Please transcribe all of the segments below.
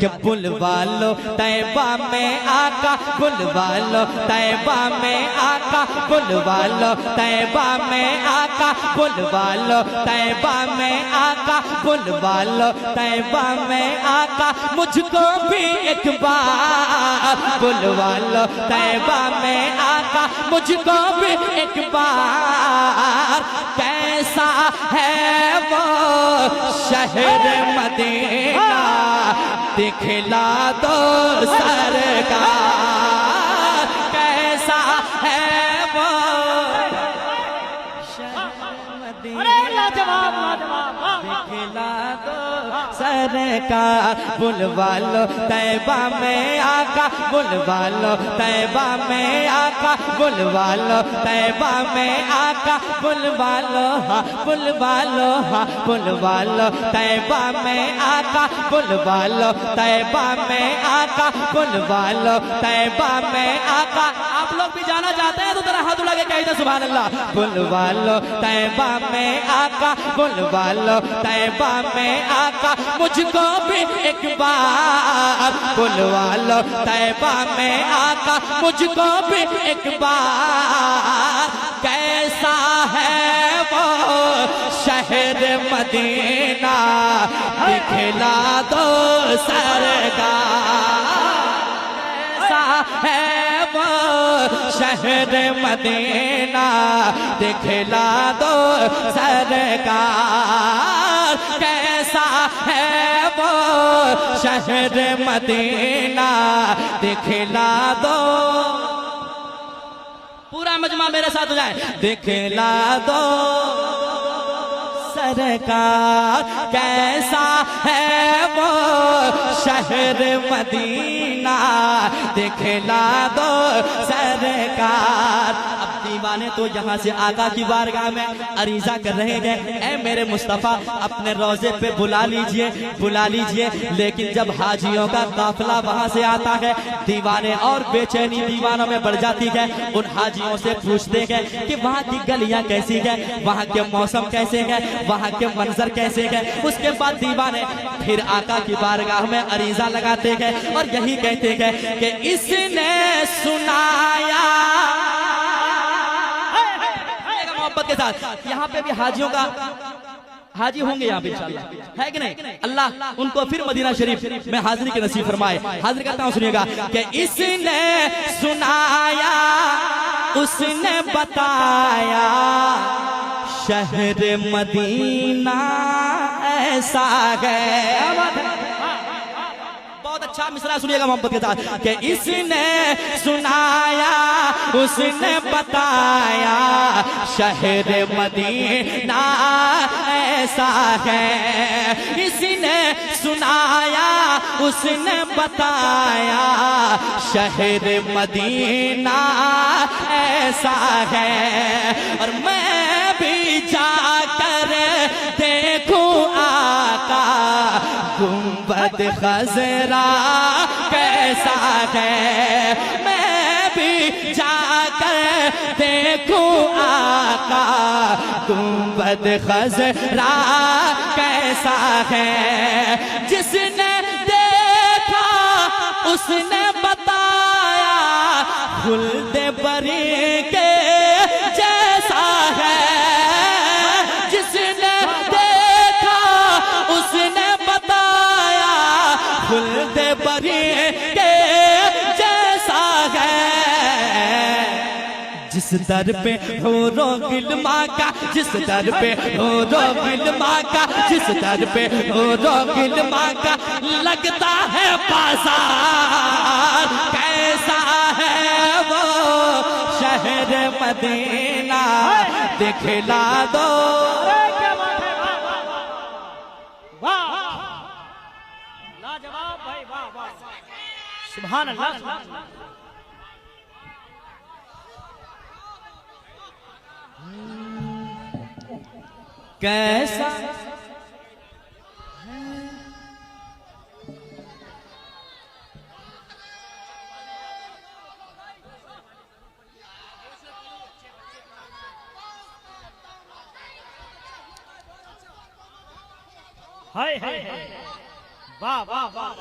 कि बुलवा लो तैबा में आका, बुलवा लो तैबा में आका, बुलवा लो तैबा में आका, बुलवा लो तैबा में आका, बुलवा लो तैबा में आका, मुझको भी एक बार बुलवा लो तैबा में आका, मुझको भी एक बार। कैसा है वो शहर मदीना दिखला दो सरकार, कैसा है वो शहर मदीना दिखला दो सरकार। बुलवा लो तैबा में आका, बुलवा लो तैबा में आका, बुलवा लो तैबा में आका, बुलवा लो हा, बुलवा लो हा, बुलवा लो तैबा में आका, बुलवा लो तैबा में आका, बुलवा लो तैबा में आका। आप लोग भी जाना चाहते हैं तो जरा हाथ उठा के कहिए सुभान अल्लाह। बुलवा लो तैबा में आका, बुलवा लो तैबा में आका, मुझको भी एक बार बुलवा लो तैबा में आका, मुझको भी एक बार। कैसा है वो शहर मदीना दिखला दो सरकार, कैसा है वो शहर मदीना दिखला दो सरकार। कैसा है वो शहर मदीना दिखला दो। पूरा मजमा मेरे साथ हो जाए। दिखला दो सरकार, कैसा है वो शहर मदीना दिखला दो सरकार। दीवाने तो यहाँ से आका की बारगाह में अरीजा कर रहे हैं, ऐ मेरे मुस्तफ़ा अपने रोजे पे बुला लीजिए, बुला लीजिए। लेकिन जब हाजियों का काफिला वहाँ से आता है, दीवाने और बेचैनी दीवानों में बढ़ जाती है। उन हाजियों से पूछते हैं कि वहाँ की गलियाँ कैसी है, वहाँ के मौसम कैसे है, वहाँ के मंजर कैसे है। उसके बाद दीवाने फिर आका की बारगाह में अरीजा लगाते हैं और यही कहते हैं कि इसने सुनाया मोहब्बत के साथ। यहाँ पे भी हाजियों का हाजी होंगे यहाँ पे इंशाअल्लाह, है कि नहीं। अल्लाह उनको फिर मदीना शरीफ में हाजिरी के नसीब फरमाए। हाजिर करता हूँ, सुनिएगा कि इसने सुनाया उसने बताया शहर मदीना ऐसा है। बहुत अच्छा मिसरा सुनिएगा मोहब्बत के साथ कि इसने सुनाया उसने बताया शहर मदीना ऐसा है। इसने सुनाया उसने बताया शहर मदीना ऐसा है। और मैं भी जाकर देखूं आका गुंबद खजरा कैसा है। मैं भी जाकर देखूं आका गुंबद खजरा कैसा है। जिसने देखा उसने बताया खुल्द बरी के जैसा है। जिसने देखा उसने बताया खुल्द बरी के जैसा है। जिस दर पे हो गिलमा का, जिस दर पे हो गिलमा का, जिस दर पे हो गिलमा का लगता है बाजार। कैसा है वो शहर मदीना दिखला दो। लाजवाब भाई, वाह वाह, सुभान अल्लाह। कैसा हाय हाय, वाह वाह वाह,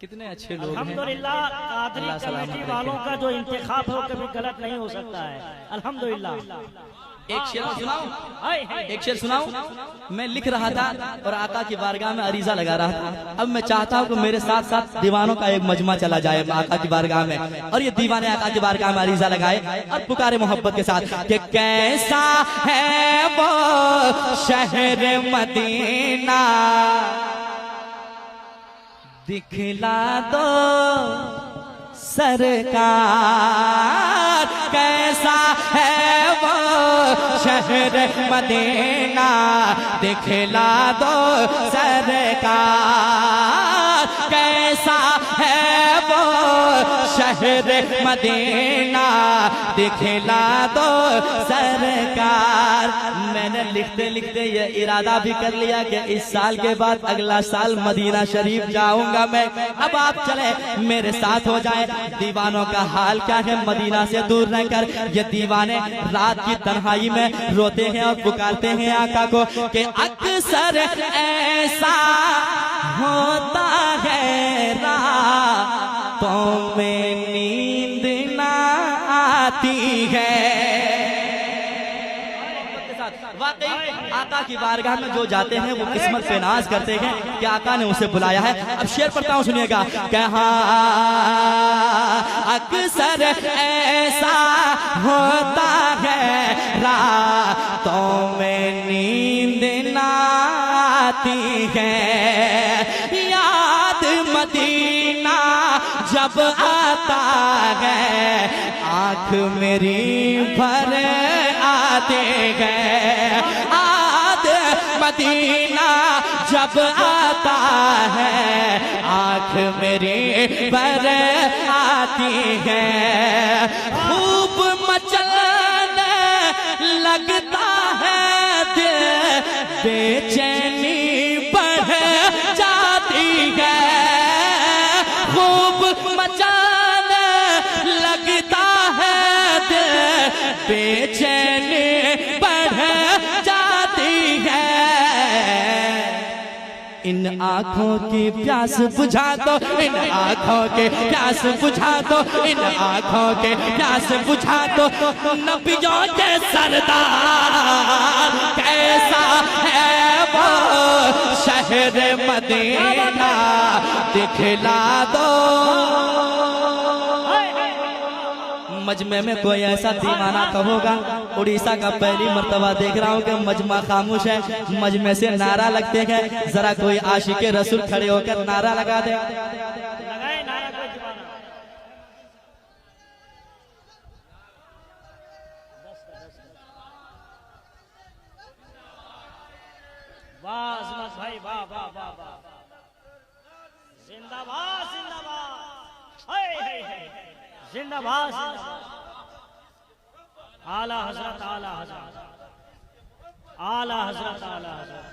कितने अच्छे लोग हैं। अल्हम्दुलिल्लाह कादरी अल्लाह सलामत कमेटी रखे। वालों का जो इंतखाब है वो कभी गलत नहीं हो सकता है। अल्हम्दुलिल्लाह। एक शेर सुनाऊं? हाय हाय। एक शेर सुनाऊं? मैं लिख रहा था और आका की बारगाह में अरीजा लगा रहा था। अब मैं चाहता हूं कि मेरे साथ साथ दीवानों का एक मजमा चला जाए आका की बारगाह में, और ये दीवाने आका की बारगाह में अरीजा लगाए और पुकारे मोहब्बत के साथ कि कैसा है वो शहर मदीना, दिखला दो सरकार, कैसा है वो शहर मदीना, दिखला दो सरकार, कैसा है वो शहर मदीना, दिखला दो सरकार। मैंने लिखते लिखते ये इरादा भी कर लिया कि इस साल के बाद अगला साल मदीना शरीफ जाऊंगा मैं। अब आप चले मेरे साथ हो जाए। दीवानों का हाल क्या है मदीना से दूर रहकर? ये दीवाने रात की तन्हाई में रोते हैं और पुकारते हैं आका को कि अक्सर ऐसा होता है रातों में नींद ना आती है। वाकई आका की बारगाह में जो जाते हैं वो किस्मत पे नाज करते हैं कि आका ने उसे बुलाया है। अब शेर पढ़ता हूं, सुनिएगा। कहाँ अक्सर ऐसा होता है रातों में नींद ना आती है, याद मदीना जब आता है आँख मेरी भर आते हैं, याद मदीना जब आता है आँख मेरी भर आती है, खूब मचलने लगता है दिल, बेचैनी बढ़ जाती है, खूब मचलने लगता है दिल, बेचैनी बढ़ जाती है। इन आँखों की प्यास बुझा दो, इन आँखों के प्यास बुझा दो, इन आँखों के प्यास बुझा दो, नबियों के सरदार कैसा है वो शहर मदीना, दिखला दो। मजमे में कोई ऐसा दीवाना तो होगा। उड़ीसा का पहली मर्तबा देख रहा हूँ कि मजमा खामोश है, मजमे से नारा लगते हैं। जरा कोई आशिके रसूल खड़े होकर नारा लगा दे। लगाए नारा कोई दीवाना। वाह अजमत भाई, वाह वाह वाह वाह, जिंदाबाद जिंदाबाद, हाय हाय हाय, जिंदाबाद जिंदाबाद। आला हजरत, आला हजरत, आला हजरत, आला हजरत।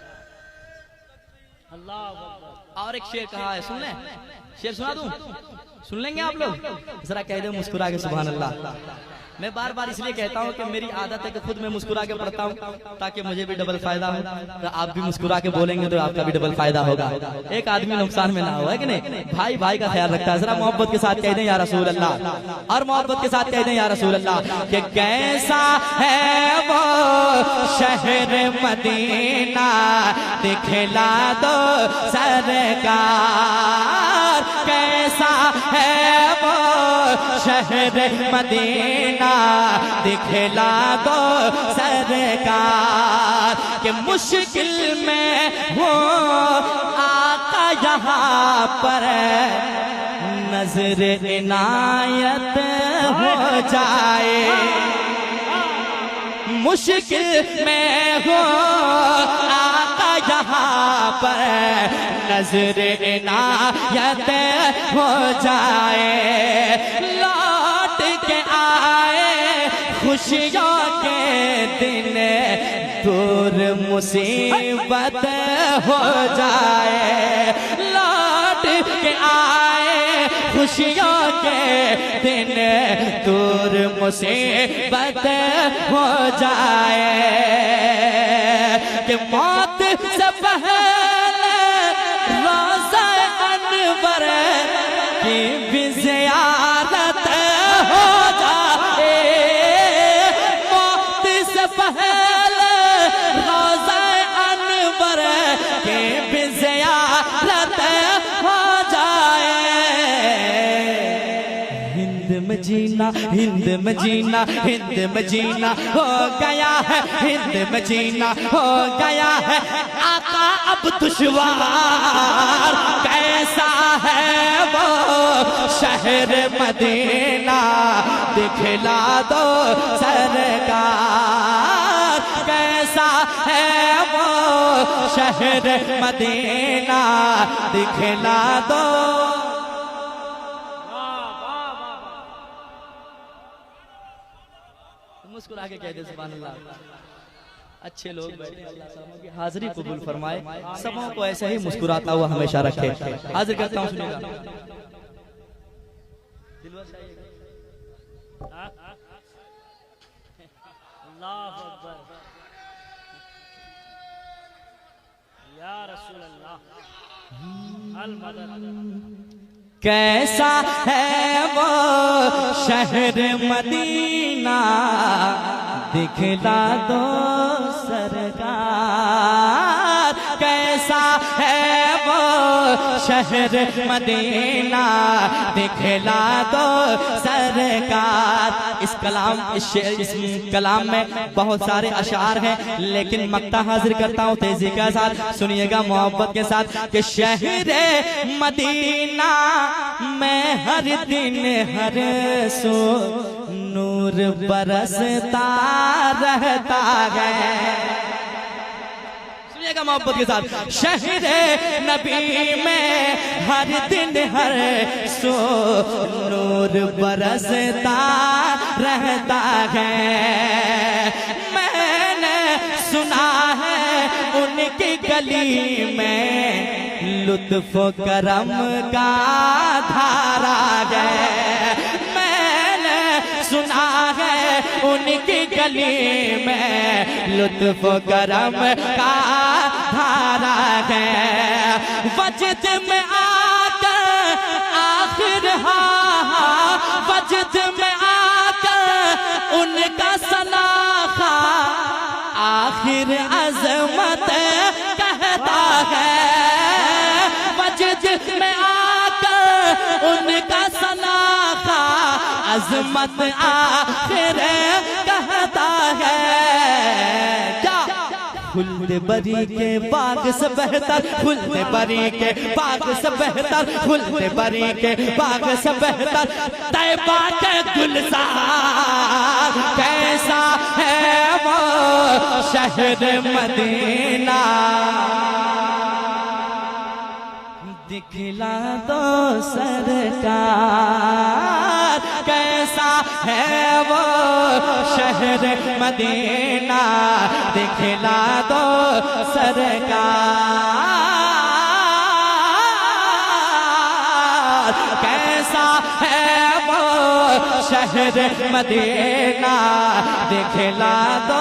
अल्लाह अकबर। और एक शेर कहा है, सुन ले। शेर सुना दूं? सुन लेंगे आप लोग? जरा कह दो मुस्कुरा के सुभान अल्लाह। मैं बार बार इसलिए कहता हूँ कि मेरी आदत है कि खुद मैं मुस्कुरा के पढ़ता हूँ ताकि मुझे भी डबल फायदा हो। तो आप भी मुस्कुरा के बोलेंगे तो आपका भी डबल फायदा होगा, एक आदमी नुकसान में ना हो, है कि नहीं? भाई भाई का ख्याल रखता है। जरा मोहब्बत के साथ कह दें या रसूल अल्लाह, और मोहब्बत के साथ कह दें या रसूल अल्लाह कि कैसा है वो शहर मदीना, दिखला दो सरकार, कैसा है वो शहर मदीना, दिखला दो सरकार, कि मुश्किल में हो आका यहाँ पर नजर इनायत हो जाए, मुश्किल में हो आका यहाँ पर नजर इनायत हो जाए, लौट के आए खुशियों के दिन, दूर मुसीबत हो जाए, लौट के आए खुशियों के दिन, दूर मुसीबत हो जाए, कि मौत से पहले रोज़ा अनवर की भी ज़ियारत हो जाए, मौत से पहले रोज़ा अनवर की भी ज़ियारत हो जाए। हिंद में जीना, हिंद में जीना, हिंद में जीना हो गया है, हिंद में जीना हो गया है आका अब दुश्वार। कैसा है वो शहर मदीना, दिखला दो सरकार। कैसा है वो शहर मदीना, दिखला दो। मुस्कुरा के कह दे सुभान अल्लाह। अच्छे लोग बैठे, अल्लाह सबों की हाजिरी कबूल फरमाए, सबों को ऐसे ही मुस्कुराता हुआ हमेशा रखे। हाजिर करता हूँ, सुनिएगा। अल्लाहु अकबर, या रसूल अल्लाह, अल मदद। कैसा है वो शहर मदीना, दिखला दो सरकार। कैसा है वो शहर मदीना, दिखला दो सरकार। इस कलाम में बहुत सारे अशार हैं, लेकिन मक्ता हाजिर करता हूँ तेजी के साथ, सुनिएगा मोहब्बत के साथ कि शहर मदीना में हर दिन हर सो नूर बरसता रहता है। सुनिएगा मोहब्बत के साथ, शहर नबी में हर दिन हर सो नूर बरसता रहता है। मैंने सुना है उनकी गली में लुत्फ करम का धारा है। मैंने सुना है उनकी गली में लुत्फ करम का धारा है। वजद में आकर आखिर वजद में आकर उनका सलाखा आखिर अजमत कहता है। वजद में आकर उनका सलाखा अजमत आखिर कहता है। क्या खुल्द बरी के बाग से बेहतर, खुल्द बरी के बाग से बेहतर, खुल्द बरी के बाग से बेहतर तैबा के गुलजार। कैसा है वो शहर मदीना, दिखला दो सरकार। कैसा है वो शहर मदीना, दिखला दो सरकार। कैसा है वो शहर मदीना, दिखला दो